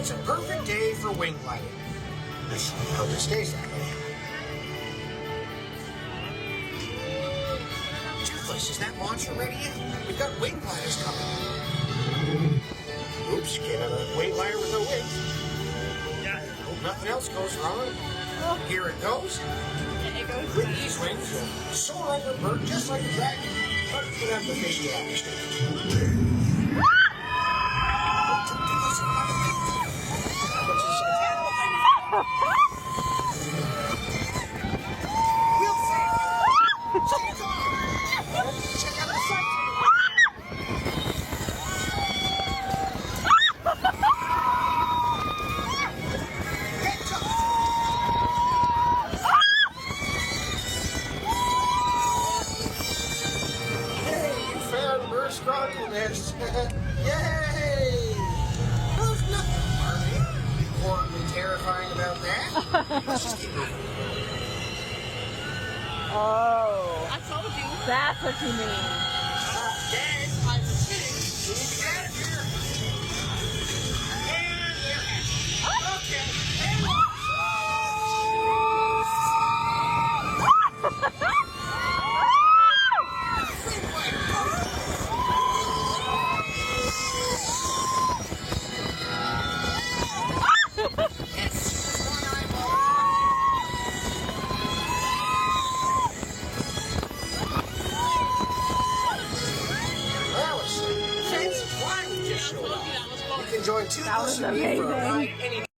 It's a perfect day for wing gliding. Let's hope it stays that way. Toothless, is that monster ready yet? We've got wing gliders coming. Oops, can't have a wing glider with no wings. Yeah. Hope nothing else goes wrong. Here it goes. With these wings, you'll soar over a bird just like a dragon. But you have the fishy action. This. Yay! Well, there's nothing alarming or terrifying about that. Let's just keep moving. Oh. I told you. That's what you mean. Dad, I'm sitting. We need to get out of here. And you're okay. And join Toothless and me for a ride any